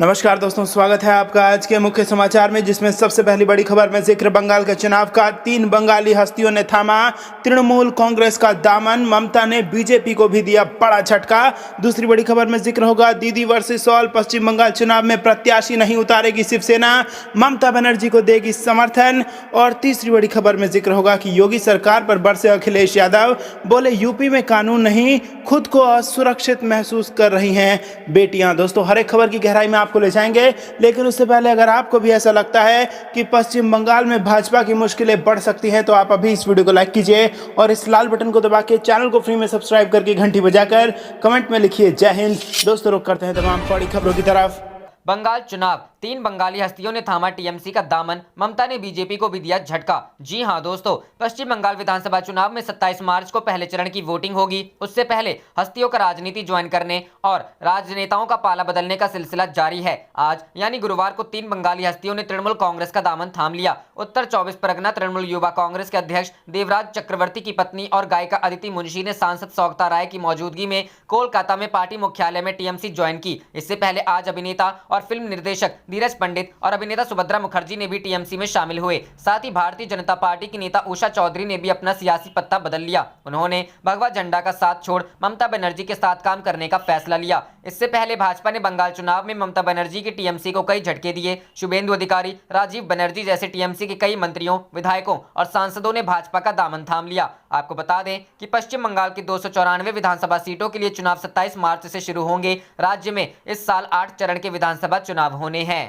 नमस्कार दोस्तों, स्वागत है आपका आज के मुख्य समाचार में, जिसमें सबसे पहली बड़ी खबर में जिक्र बंगाल के चुनाव का। 3 बंगाली हस्तियों ने थामा तृणमूल कांग्रेस का दामन, ममता ने बीजेपी को भी दिया बड़ा झटका। दूसरी बड़ी खबर में जिक्र होगा दीदी वर्सेस ऑल, पश्चिम बंगाल चुनाव में प्रत्याशी नहीं उतारेगी शिवसेना, ममता बनर्जी को देगी समर्थन। और तीसरी बड़ी खबर में जिक्र होगा कि योगी सरकार पर बरसे अखिलेश यादव, बोले यूपी में कानून नहीं, खुद को असुरक्षित महसूस कर रही हैं बेटियां। दोस्तों, हर एक खबर की गहराई में आपको ले जाएंगे, लेकिन उससे पहले अगर आपको भी ऐसा लगता है कि पश्चिम बंगाल में भाजपा की मुश्किलें बढ़ सकती हैं, तो आप अभी इस वीडियो को लाइक कीजिए और इस लाल बटन को दबा के चैनल को फ्री में सब्सक्राइब करके घंटी बजाकर कमेंट में लिखिए जय हिंद। दोस्तों, रुक करते हैं तमाम बड़ी खबरों की तरफ। बंगाल चुनाव, 3 बंगाली हस्तियों ने थामा टीएमसी का दामन, ममता ने बीजेपी को भी दिया झटका। जी हां दोस्तों, पश्चिम बंगाल विधानसभा चुनाव में 27 मार्च को पहले चरण की वोटिंग होगी। उससे पहले हस्तियों का राजनीति ज्वाइन करने और राजनेताओं का पाला बदलने का सिलसिला जारी है। आज यानी गुरुवार को 3 बंगाली हस्तियों ने तृणमूल कांग्रेस का दामन थाम लिया। उत्तर 24 परगना तृणमूल युवा कांग्रेस के अध्यक्ष देवराज चक्रवर्ती की पत्नी और गायिका अदिति मुंशी ने सांसद सौगता राय की मौजूदगी में कोलकाता में पार्टी मुख्यालय में टीएमसी ज्वाइन की। इससे पहले आज अभिनेता और फिल्म निर्देशक धीरज पंडित और अभिनेता सुभद्रा मुखर्जी ने भी टीएमसी में शामिल हुए। साथ ही भारतीय जनता पार्टी की नेता उषा चौधरी ने भी अपना सियासी पत्ता बदल लिया। उन्होंने भगवा झंडा का साथ छोड़ ममता बनर्जी के साथ काम करने का फैसला लिया। इससे पहले भाजपा ने बंगाल चुनाव में ममता बनर्जी की टीएमसी को कई झटके दिए। शुभेंदु अधिकारी, राजीव बनर्जी जैसे टीएमसी के कई मंत्रियों, विधायकों और सांसदों ने भाजपा का दामन थाम लिया। आपको बता दें कि पश्चिम बंगाल की 294 विधानसभा सीटों के लिए चुनाव 27 मार्च से शुरू होंगे। राज्य में इस साल 8 चरण के विधानसभा चुनाव होने हैं।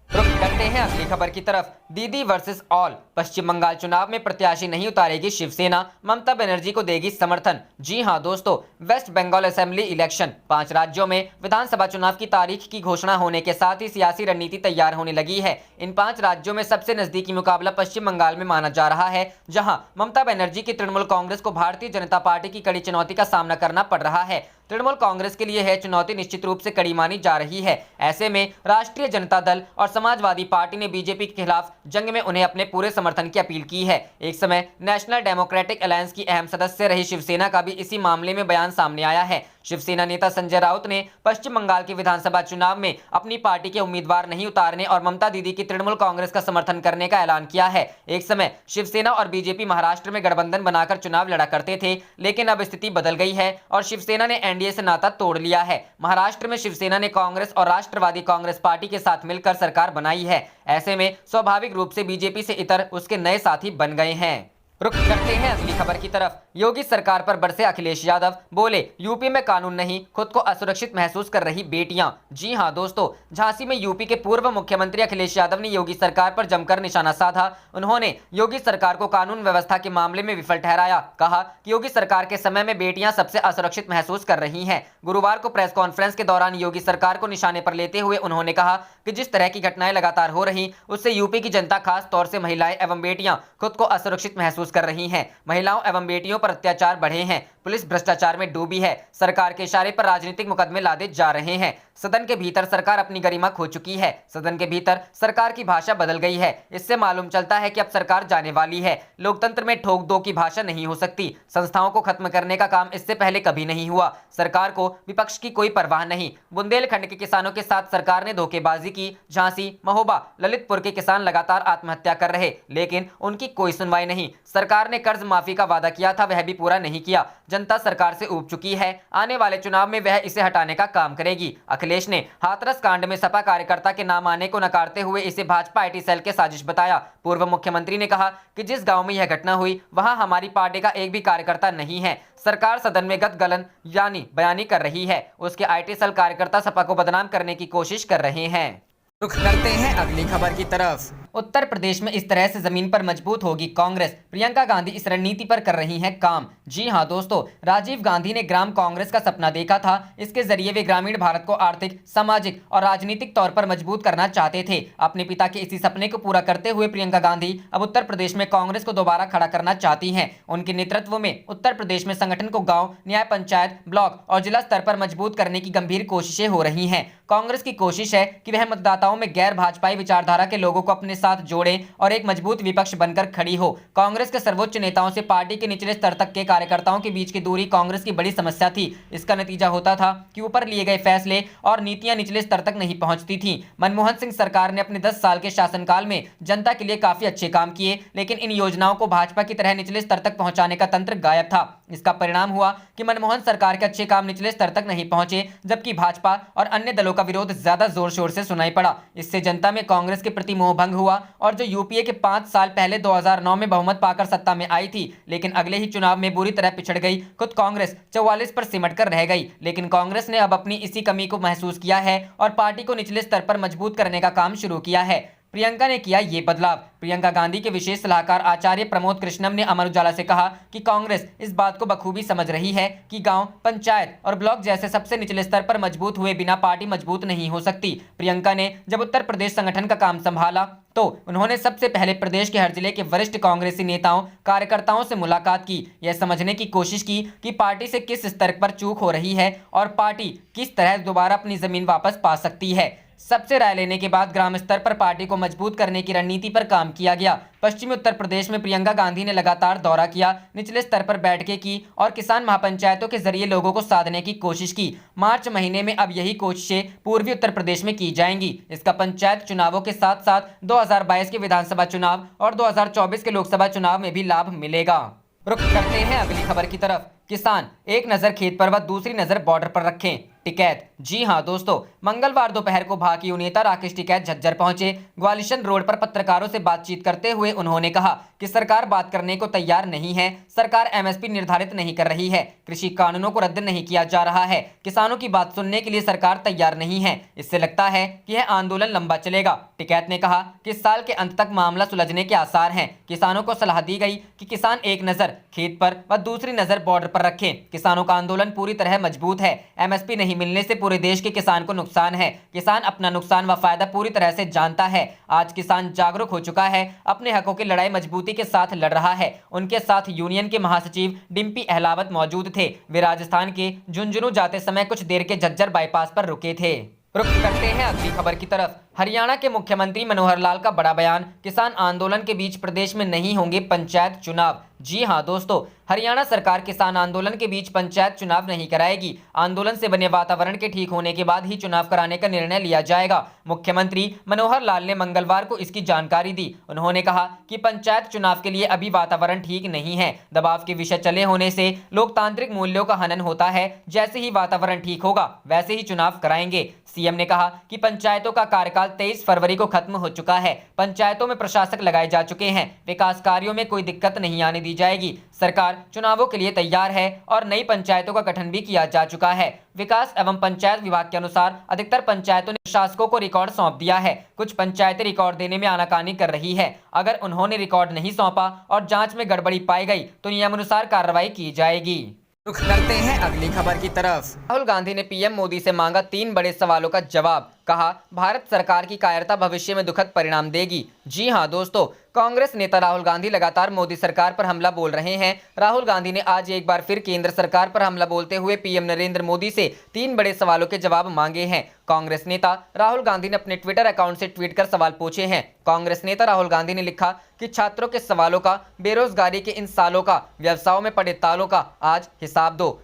रुक करते हैं अगली खबर की तरफ। दीदी वर्सेस ऑल, पश्चिम बंगाल चुनाव में प्रत्याशी नहीं उतारेगी शिवसेना, ममता बनर्जी को देगी समर्थन। जी हां दोस्तों, वेस्ट बंगाल असेंबली इलेक्शन, 5 राज्यों में विधानसभा चुनाव की तारीख की घोषणा होने के साथ ही सियासी रणनीति तैयार होने लगी है। इन 5 राज्यों में सबसे नजदीकी मुकाबला पश्चिम बंगाल में माना जा रहा है, जहां ममता बनर्जी की तृणमूल कांग्रेस को भारतीय जनता पार्टी की कड़ी चुनौती का सामना करना पड़ रहा है। तृणमूल कांग्रेस के लिए यह चुनौती निश्चित रूप से कड़ी मानी जा रही है। ऐसे में राष्ट्रीय जनता दल और समाजवादी पार्टी ने बीजेपी के खिलाफ जंग में उन्हें अपने पूरे समर्थन की अपील की है। एक समय नेशनल डेमोक्रेटिक अलायंस की अहम सदस्य रही शिवसेना का भी इसी मामले में बयान सामने आया है। शिवसेना नेता संजय राउत ने पश्चिम बंगाल के विधानसभा चुनाव में अपनी पार्टी के उम्मीदवार नहीं उतारने और ममता दीदी की तृणमूल कांग्रेस का समर्थन करने का ऐलान किया है। एक समय शिवसेना और बीजेपी महाराष्ट्र में गठबंधन बनाकर चुनाव लड़ा करते थे, लेकिन अब स्थिति बदल गई है और शिवसेना ने एनडीए से नाता तोड़ लिया है। महाराष्ट्र में शिवसेना ने कांग्रेस और राष्ट्रवादी कांग्रेस पार्टी के साथ मिलकर सरकार बनाई है। ऐसे में स्वाभाविक रूप से बीजेपी से इतर उसके नए साथी बन गए हैं। रुक करते हैं अगली खबर की तरफ। योगी सरकार पर बरसे अखिलेश यादव, बोले यूपी में कानून नहीं, खुद को असुरक्षित महसूस कर रही बेटियां। जी हां दोस्तों, झांसी में यूपी के पूर्व मुख्यमंत्री अखिलेश यादव ने योगी सरकार पर जमकर निशाना साधा। उन्होंने योगी सरकार को कानून व्यवस्था के मामले में विफल ठहराया। कहा कि योगी सरकार के समय में बेटियां सबसे असुरक्षित महसूस कर रही हैं। गुरुवार को प्रेस कॉन्फ्रेंस के दौरान योगी सरकार को निशाने पर लेते हुए उन्होंने कहा कि जिस तरह की घटनाएं लगातार हो रही, उससे यूपी की जनता, खास तौर से महिलाएं एवं बेटियां खुद को असुरक्षित महसूस कर रही हैं। महिलाओं एवं बेटियों पर अत्याचार बढ़े हैं, पुलिस भ्रष्टाचार में डूबी है, सरकार के इशारे पर राजनीतिक मुकदमे लादे जा रहे हैं। सदन के भीतर सरकार अपनी गरिमा खो चुकी है। सदन के भीतर सरकार की भाषा बदल गई है। इससे मालूम चलता है कि अब सरकार जाने वाली है। लोकतंत्र में ठोक दो की भाषा नहीं हो सकती। संस्थाओं को खत्म करने का काम इससे पहले कभी नहीं हुआ। सरकार को विपक्ष की कोई परवाह नहीं। बुंदेलखंड के किसानों के साथ सरकार ने धोखेबाजी की। झांसी, महोबा, ललितपुर के किसान लगातार आत्महत्या कर रहे, लेकिन उनकी कोई सुनवाई नहीं। सरकार ने कर्ज माफी का वादा किया था, वह भी पूरा नहीं किया। जनता सरकार से ऊब चुकी है। आने वाले चुनाव में वह इसे हटाने का काम करेगी। अखिलेश ने हाथरस कांड में सपा कार्यकर्ता के नाम आने को नकारते हुए इसे भाजपा आईटी सेल के साजिश बताया। पूर्व मुख्यमंत्री ने कहा कि जिस गांव में यह घटना हुई, वहां हमारी पार्टी का एक भी कार्यकर्ता नहीं है। सरकार सदन में गलत यानी बयानी कर रही है। उसके आईटी सेल कार्यकर्ता सपा को बदनाम करने की कोशिश कर रहे हैं। रुख करते हैं अगली खबर की तरफ। उत्तर प्रदेश में इस तरह से जमीन पर मजबूत होगी कांग्रेस, प्रियंका गांधी इस रणनीति पर कर रही हैं काम। जी हां दोस्तों, राजीव गांधी ने ग्राम कांग्रेस का सपना देखा था। इसके जरिए वे ग्रामीण भारत को आर्थिक, सामाजिक और राजनीतिक तौर पर मजबूत करना चाहते थे। अपने पिता के इसी सपने को पूरा करते हुए प्रियंका गांधी अब उत्तर प्रदेश में कांग्रेस को दोबारा खड़ा करना चाहती हैं। उनके नेतृत्व में उत्तर प्रदेश में संगठन को गाँव, न्याय पंचायत, ब्लॉक और जिला स्तर पर मजबूत करने की गंभीर कोशिशें हो रही हैं। कांग्रेस की कोशिश है कि वह मतदाताओं चुनावों में गैर भाजपाई विचारधारा के लोगों को अपने साथ जोड़े और एक मजबूत विपक्ष बनकर खड़ी हो। कांग्रेस के सर्वोच्च नेताओं से पार्टी के निचले स्तर तक के कार्यकर्ताओं के बीच की दूरी कांग्रेस की बड़ी समस्या थी। इसका नतीजा होता था कि ऊपर लिए गए फैसले और नीतियां निचले स्तर तक नहीं पहुंचती थी। मनमोहन सिंह सरकार ने अपने 10 साल के शासनकाल में जनता के लिए काफी अच्छे काम किए, लेकिन इन योजनाओं को भाजपा की तरह निचले स्तर तक पहुंचाने का तंत्र गायब था। इसका परिणाम हुआ कि मनमोहन सरकार के अच्छे काम निचले स्तर तक नहीं पहुंचे, जबकि भाजपा और अन्य दलों का विरोध ज्यादा जोर शोर से सुनाई पड़ा। इससे जनता में कांग्रेस के प्रति मोह भंग हुआ और जो यूपीए के 5 साल पहले 2009 में बहुमत पाकर सत्ता में आई थी, लेकिन अगले ही चुनाव में बुरी तरह पिछड़ गई, खुद कांग्रेस 44 पर सिमट कर रह गई। लेकिन कांग्रेस ने अब अपनी इसी कमी को महसूस किया है और पार्टी को निचले स्तर पर मजबूत करने का काम शुरू किया है। प्रियंका ने किया ये बदलाव। प्रियंका गांधी के विशेष सलाहकार आचार्य प्रमोद कृष्णम ने अमर उजाला से कहा कि कांग्रेस इस बात को बखूबी समझ रही है कि गांव, पंचायत और ब्लॉक जैसे सबसे निचले स्तर पर मजबूत हुए बिना पार्टी मजबूत नहीं हो सकती। प्रियंका ने जब उत्तर प्रदेश संगठन का काम संभाला तो उन्होंने सबसे पहले प्रदेश के हर जिले के वरिष्ठ कांग्रेसी नेताओं, कार्यकर्ताओं से मुलाकात की, यह समझने की कोशिश की कि पार्टी से किस स्तर पर चूक हो रही है और पार्टी किस तरह दोबारा अपनी जमीन वापस पा सकती है। सबसे राय लेने के बाद ग्राम स्तर पर पार्टी को मजबूत करने की रणनीति पर काम किया गया। पश्चिमी उत्तर प्रदेश में प्रियंका गांधी ने लगातार दौरा किया, निचले स्तर पर बैठकें की और किसान महापंचायतों के जरिए लोगों को साधने की कोशिश की। मार्च महीने में अब यही कोशिशें पूर्वी उत्तर प्रदेश में की जाएंगी। इसका पंचायत चुनावों के साथ साथ 2022 के विधानसभा चुनाव और 2024 के लोकसभा चुनाव में भी लाभ मिलेगा। रुख करते हैं अगली खबर की तरफ। किसान एक नजर खेत पर व दूसरी नजर बॉर्डर पर रखें। टिकैत। जी हां दोस्तों, मंगलवार दोपहर को भाजपा नेता राकेश टिकैत झज्जर पहुंचे। ग्वालिशन रोड पर पत्रकारों से बातचीत करते हुए उन्होंने कहा कि सरकार बात करने को तैयार नहीं है। सरकार एमएसपी निर्धारित नहीं कर रही है, कृषि कानूनों को रद्द नहीं किया जा रहा है, किसानों की बात सुनने के लिए सरकार तैयार नहीं है। इससे लगता है कि यह आंदोलन लंबा चलेगा। टिकैत ने कहा कि इस साल के अंत तक मामला सुलझने के आसार हैं। किसानों को सलाह दी गई कि किसान एक नजर खेत पर व दूसरी नजर बॉर्डर पर रखें। किसानों का आंदोलन पूरी तरह मजबूत है। एमएसपी नहीं मिलने से पूरे देश के किसान को नुकसान है। किसान अपना नुकसान व फायदा पूरी तरह से जानता है। आज किसान जागरूक हो चुका है, अपने हकों की लड़ाई मजबूती के साथ लड़ रहा है। उनके साथ यूनियन के महासचिव डिम्पी अहलावत मौजूद थे। वे राजस्थान के झुंझुनू जाते समय कुछ देर के झज्जर बाईपास पर रुके थे। रुख करते हैं अगली खबर की तरफ। हरियाणा के मुख्यमंत्री मनोहर लाल का बड़ा बयान, किसान आंदोलन के बीच प्रदेश में नहीं होंगे पंचायत चुनाव। जी हां दोस्तों, हरियाणा सरकार किसान आंदोलन के बीच पंचायत चुनाव नहीं कराएगी। आंदोलन से बने वातावरण के ठीक होने के बाद ही चुनाव कराने का निर्णय लिया जाएगा। मुख्यमंत्री मनोहर लाल ने मंगलवार को इसकी जानकारी दी। उन्होंने कहा कि पंचायत चुनाव के लिए अभी वातावरण ठीक नहीं है। दबाव के विषय चले होने से लोकतांत्रिक मूल्यों का हनन होता है। जैसे ही वातावरण ठीक होगा वैसे ही चुनाव कराएंगे। सीएम ने कहा कि पंचायतों का कार्यकाल 23 फरवरी को खत्म हो चुका है। पंचायतों में प्रशासक लगाए जा चुके हैं। विकास कार्यों में कोई दिक्कत नहीं आने दी जाएगी। सरकार चुनावों के लिए तैयार है और नई पंचायतों का गठन भी किया जा चुका है। विकास एवं पंचायत विभाग के अनुसार अधिकतर पंचायतों ने प्रशासकों को रिकॉर्ड सौंप दिया है। कुछ पंचायतें रिकॉर्ड देने में आनाकानी कर रही है। अगर उन्होंने रिकॉर्ड नहीं सौंपा और जांच में गड़बड़ी पाई गई तो नियमानुसार कार्रवाई की जाएगी। रुख करते हैं अगली खबर की तरफ। राहुल गांधी ने पीएम मोदी से मांगा 3 बड़े सवालों का जवाब। कहा, भारत सरकार की कायरता भविष्य में दुखद परिणाम देगी। जी हां दोस्तों, कांग्रेस नेता राहुल गांधी लगातार मोदी सरकार पर हमला बोल रहे हैं। राहुल गांधी ने आज एक बार फिर केंद्र सरकार पर हमला बोलते हुए पीएम नरेंद्र मोदी से 3 बड़े सवालों के जवाब मांगे हैं। कांग्रेस नेता राहुल गांधी ने अपने ट्विटर अकाउंट से ट्वीट कर सवाल पूछे हैं। कांग्रेस नेता राहुल गांधी ने लिखा कि छात्रों के सवालों का, बेरोजगारी के इन सालों का, व्यवसायों में पड़े तालों का आज हिसाब दो।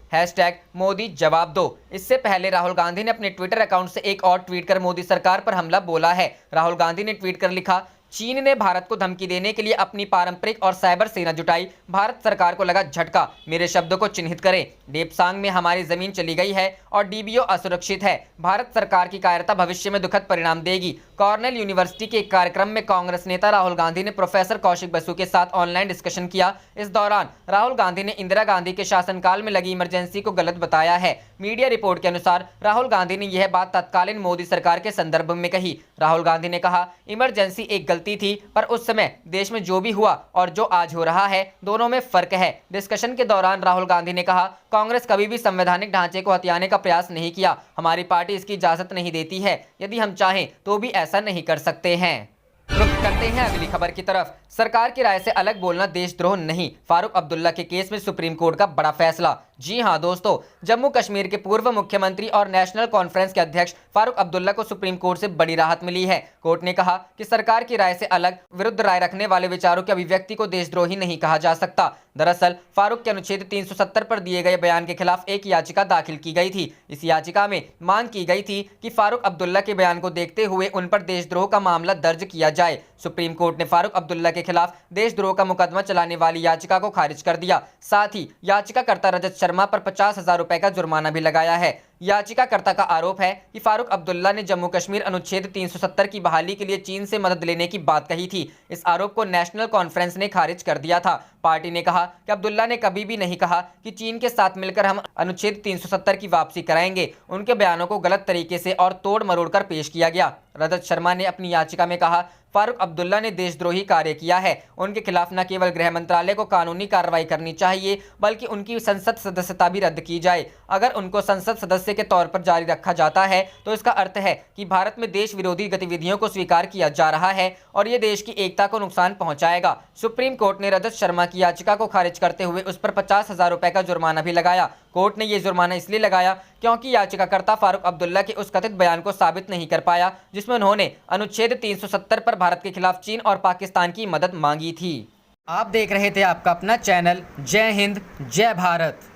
#मोदी जवाब दो। इससे पहले राहुल गांधी ने अपने ट्विटर अकाउंट से एक और ट्वीट कर मोदी सरकार पर हमला बोला है। राहुल गांधी ने ट्वीट कर लिखा, चीन ने भारत को धमकी देने के लिए अपनी पारंपरिक और साइबर सेना जुटाई। भारत सरकार को लगा झटका। मेरे शब्दों को चिन्हित करें। डेपसांग में हमारी जमीन चली गई है और डीबीओ असुरक्षित है। भारत सरकार की कायरता भविष्य में दुखद परिणाम देगी। कॉर्नेल यूनिवर्सिटी के एक कार्यक्रम में कांग्रेस नेता राहुल गांधी ने प्रोफेसर कौशिक बसु के साथ ऑनलाइन डिस्कशन किया। इस दौरान राहुल गांधी ने इंदिरा गांधी के शासनकाल में लगी इमरजेंसी को गलत बताया है। मीडिया रिपोर्ट के अनुसार राहुल गांधी ने यह बात तत्कालीन मोदी सरकार के संदर्भ में कही। राहुल गांधी ने कहा, इमरजेंसी एक गलती थी, पर उस समय देश में जो भी हुआ और जो आज हो रहा है, दोनों में फर्क है। डिस्कशन के दौरान राहुल गांधी ने कहा, कांग्रेस कभी भी संवैधानिक ढांचे को हथियाने का प्रयास नहीं किया। हमारी पार्टी इसकी इजाजत नहीं देती है। यदि हम चाहें तो भी ऐसा नहीं कर सकते हैं। रुख करते हैं अगली खबर की तरफ। सरकार की राय से अलग बोलना देशद्रोह नहीं, फारूक अब्दुल्ला के केस में सुप्रीम कोर्ट का बड़ा फैसला। जी हां दोस्तों, जम्मू कश्मीर के पूर्व मुख्यमंत्री और नेशनल कॉन्फ्रेंस के अध्यक्ष फारूक अब्दुल्ला को सुप्रीम कोर्ट से बड़ी राहत मिली है। कोर्ट ने कहा कि सरकार की राय से अलग विरुद्ध राय रखने वाले विचारों के अभिव्यक्ति को देशद्रोही नहीं कहा जा सकता। दरअसल फारूक के अनुच्छेद 370 पर दिए गए बयान के खिलाफ एक याचिका दाखिल की गई थी। इस याचिका में मांग की गई थी कि फारूक अब्दुल्ला के बयान को देखते हुए उन पर देशद्रोह का मामला दर्ज किया जाए। सुप्रीम कोर्ट ने फारूक अब्दुल्ला के खिलाफ देशद्रोह का मुकदमा चलाने वाली याचिका को खारिज कर दिया। साथ ही याचिकाकर्ता रजत शर्मा पर 50,000 रुपए का जुर्माना भी लगाया है। याचिकाकर्ता का आरोप है कि फारूक अब्दुल्ला ने जम्मू कश्मीर अनुच्छेद 370 की बहाली के लिए चीन से मदद लेने की बात कही थी। इस आरोप को नेशनल कॉन्फ्रेंस ने खारिज कर दिया था। पार्टी ने कहा कि अब्दुल्ला ने कभी भी नहीं कहा कि चीन के साथ मिलकर हम अनुच्छेद 370 की वापसी कराएंगे। उनके बयानों को गलत तरीके से और तोड़ मरोड़ कर पेश किया गया। रजत शर्मा ने अपनी याचिका में कहा, फारूक अब्दुल्ला ने देशद्रोही कार्य किया है। उनके खिलाफ न केवल गृह मंत्रालय को कानूनी कार्रवाई करनी चाहिए बल्कि उनकी संसद सदस्यता भी रद्द की जाए। अगर उनको संसद सदस्य के तौर पर जारी रखा जाता है तो इसका अर्थ है कि भारत में देश विरोधी गतिविधियों को स्वीकार किया जा रहा है और ये देश की एकता को नुकसान पहुंचाएगा। सुप्रीम कोर्ट ने रजत शर्मा की याचिका को खारिज करते हुए उस पर 50,000 रुपए का जुर्माना भी लगाया। कोर्ट ने ये जुर्माना इसलिए लगाया क्योंकि याचिकाकर्ता फारूक अब्दुल्ला के उस कथित बयान को साबित नहीं कर पाया जिसमें उन्होंने अनुच्छेद 370 पर भारत के खिलाफ चीन और पाकिस्तान की मदद मांगी थी। आप देख रहे थे आपका अपना चैनल जय हिंद जय भारत।